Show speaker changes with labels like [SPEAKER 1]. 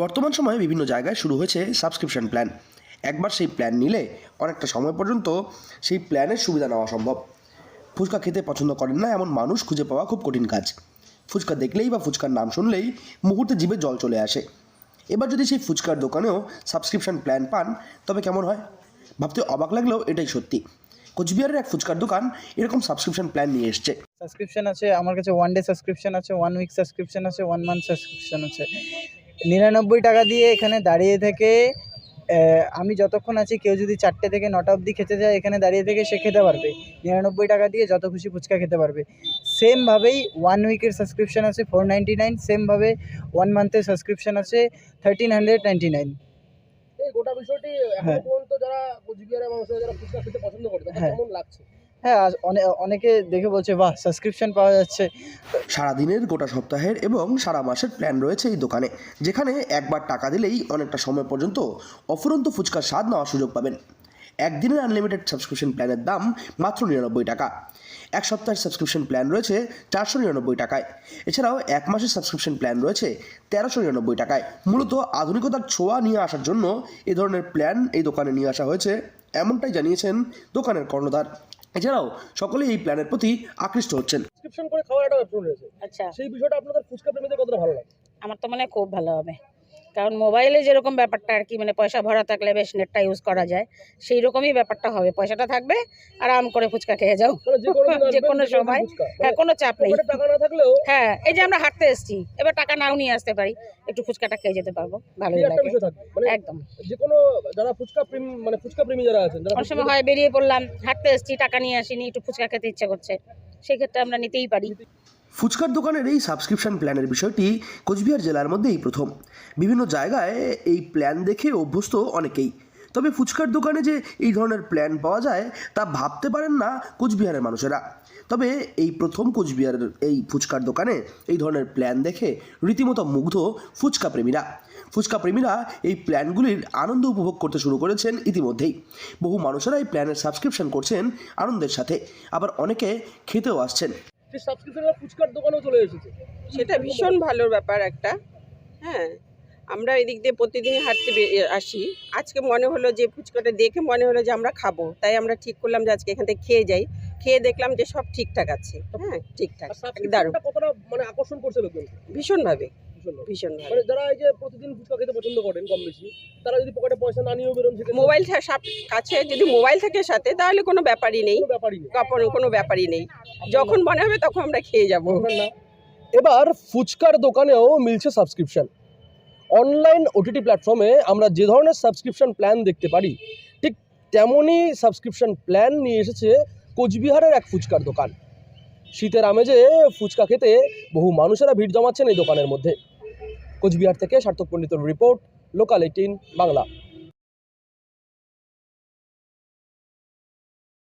[SPEAKER 1] বর্তমান সময়ে বিভিন্ন জায়গায় শুরু হয়েছে সাবস্ক্রিপশন প্ল্যান। একবার সেই প্ল্যান নিলে অনেকটা সময় পর্যন্ত সেই প্ল্যানের সুবিধা নেওয়া সম্ভব। ফুচকা খেতে পছন্দ করেন না এমন মানুষ খুঁজে পাওয়া খুব কঠিন কাজ। ফুচকা দেখলেই বা ফুচকার নাম শুনলেই মুহূর্তে জিভে জল চলে আসে। এবার যদি সেই ফুচকার দোকানেও সাবস্ক্রিপশন প্ল্যান পান তবে কেমন হয়? ভাবতে অবাক লাগলেও এটাই সত্যি। কোচবিহারের এক ফুচকার দোকান এরকম সাবস্ক্রিপশন প্ল্যান নিয়ে এসছে।
[SPEAKER 2] সাবস্ক্রিপশন আছে আমার কাছে, 1 ডে সাবস্ক্রিপশন আছে, 1 উইক সাবস্ক্রিপশন আছে, 1 মান্থ সাবস্ক্রিপশন আছে। 99 টাকা দিয়ে এখানে দাঁড়িয়ে থেকে আমি যতক্ষণ আছি, কেউ যদি 4টে থেকে 9টা অবধি খেতে যায় এখানে দাঁড়িয়ে থেকে সে খেতে পারবে। 99 টাকা দিয়ে যত খুশি ফুচকা খেতে পারবে। সেমভাবেই 1 উইকের সাবস্ক্রিপশন আছে 499, সেমভাবে 1 মান্থের সাবস্ক্রিপশন আছে 1399।
[SPEAKER 3] এই গোটা বিষয়টি এখন পর্যন্ত যারা কোচবিহারের মানুষরা যারা ফুচকা খেতে পছন্দ করে তাদের কেমন লাগছে?
[SPEAKER 2] হ্যাঁ, অনেকে দেখে বলছে বাহ, সাবস্ক্রিপশন পাওয়া যাচ্ছে।
[SPEAKER 1] সারাদিনের, গোটা সপ্তাহের এবং সারা মাসের প্ল্যান রয়েছে এই দোকানে, যেখানে একবার টাকা দিলেই অনেকটা সময় পর্যন্ত অফুরন্ত ফুচকার স্বাদ নেওয়ার সুযোগ পাবেন। একদিনের আনলিমিটেড সাবস্ক্রিপশন প্ল্যানের দাম মাত্র 99 টাকা। এক সপ্তাহের সাবস্ক্রিপশন প্ল্যান রয়েছে 499 টাকায়। এছাড়াও এক মাসের সাবস্ক্রিপশন প্ল্যান রয়েছে 1399 টাকায়। মূলত আধুনিকতার ছোঁয়া নিয়ে আসার জন্য এই ধরনের প্ল্যান এই দোকানে নিয়ে আসা হয়েছে, এমনটাই জানিয়েছেন দোকানের কর্ণধার। এছাড়াও সকলেই এই প্ল্যানের প্রতি আকৃষ্ট হচ্ছেন।
[SPEAKER 3] সাবস্ক্রিপশন করে খাওয়ার একটা অপশন রয়েছে।
[SPEAKER 4] আচ্ছা,
[SPEAKER 3] সেই বিষয়টা আপনাদের ফুচকা প্রেমীদের কতটা ভালো লাগে?
[SPEAKER 4] আমার তো মনে হয় খুব ভালো হবে। কারণ মোবাইলে যেরকম ব্যাপারটা আর কি, মানে পয়সা ভরা থাকলে বেশ নেটটা ইউজ করা যায়, সেই রকমই ব্যাপারটা হবে। পয়সাটা থাকবে, আরাম করে ফুচকা খেয়ে যাও
[SPEAKER 3] মানে যে কোনো দিন
[SPEAKER 4] যে
[SPEAKER 3] আসবেন,
[SPEAKER 4] কোনো
[SPEAKER 3] যে কোনো
[SPEAKER 4] সময়।
[SPEAKER 3] ফুচকা।
[SPEAKER 4] হ্যাঁ, কোনো চাপ নেই।
[SPEAKER 3] পকেটে টাকা না থাকলেও
[SPEAKER 4] হ্যাঁ, এই যে আমরা হাঁটতে এসেছি, এবার টাকা নাও নিয়ে আসতে পারি, একটু ফুচকাটা খেয়ে যেতে পারবো, ভালোই
[SPEAKER 3] এই একটা
[SPEAKER 4] লাগে।
[SPEAKER 3] বিষয় থাকবে। মানে
[SPEAKER 4] একদম।
[SPEAKER 3] যে কোনো যারা ফুচকা প্রেমী, মানে ফুচকা প্রেমী যারা আছেন, যারা
[SPEAKER 4] অনেক সময় হয় বেরিয়ে পড়লাম, হাঁটতে এসেছি, টাকা নিয়ে আসিনি, একটু ফুচকা খেতে ইচ্ছে করছে, সেক্ষেত্রে আমরা নিতেই পারি।
[SPEAKER 1] ফুচকার দোকানের এই সাবস্ক্রিপশন প্ল্যানের বিষয়টি কোচবিহার জেলার মধ্যেই প্রথম। বিভিন্ন জায়গায় এই প্ল্যান দেখে অভ্যস্ত অনেকেই, তবে ফুচকার দোকানে যে এই ধরনের প্ল্যান পাওয়া যায় তা ভাবতে পারেন না কোচবিহারের মানুষেরা। তবে এই প্রথম কোচবিহারের এই ফুচকার দোকানে এই ধরনের প্ল্যান দেখে রীতিমতো মুগ্ধ ফুচকা প্রেমীরা। ফুচকা প্রেমীরা এই প্ল্যানগুলির আনন্দ উপভোগ করতে শুরু করেছেন ইতিমধ্যেই। বহু মানুষেরা এই প্ল্যানের সাবস্ক্রিপশন করছেন আনন্দের সাথে, আবার অনেকে খেতেও আসছেন।
[SPEAKER 3] সেই সাবস্ক্রিপশনটা ফুচকার দোকানেও চলে এসেছে।
[SPEAKER 5] সেটা ভীষণ ভালো ব্যাপার একটা। হ্যাঁ, আমরা এদিক দিয়ে প্রতিদিনই হাঁটতে আসি। আজকে মনে হলো যে ফুচকাটা দেখে মনে হলো যে আমরা খাবো, তাই আমরা ঠিক করলাম যে আজকে এখান থেকে খেয়ে যাই। খেয়ে দেখলাম যে সব ঠিকঠাক আছে। হ্যাঁ, ঠিকঠাক,
[SPEAKER 3] আর
[SPEAKER 5] দারুণ,
[SPEAKER 3] সাবস্ক্রিপশনটা কতটা মানে আকর্ষণ করছে লোকজনকে?
[SPEAKER 5] ভীষণভাবে ভীষণভাবে।
[SPEAKER 3] মানে যারা এই যে প্রতিদিন ফুচকা খেতে পছন্দ করেন কম বেশি, তারা যদি পকেটে পয়সা না নিয়েও বেরোন সেক্ষেত্রে
[SPEAKER 5] মোবাইল কাছে যদি মোবাইল থাকে সাথে, তাহলে কোনো ব্যাপারই নেই,
[SPEAKER 3] কোনো ব্যাপারই নেই।
[SPEAKER 5] কোনো ব্যাপারই নেই। যখন মনে হবে তখন আমরা খেয়ে যাবো।
[SPEAKER 3] এবার ফুচকার দোকানেও মিলছে সাবস্ক্রিপশন। অনলাইন ওটিটি প্ল্যাটফর্মে আমরা যে ধরনের সাবস্ক্রিপশন প্ল্যান দেখতে পারি, ঠিক তেমনই সাবস্ক্রিপশন প্ল্যান নিয়ে এসেছে কোচবিহারের এক ফুচকার দোকান। শীতের আমেজে ফুচকা খেতে বহু মানুষেরা ভিড় জমাচ্ছেন এই দোকানের মধ্যে। কোচবিহার থেকে সার্থক পণ্ডিতের রিপোর্ট, লোকাল 18 বাংলা।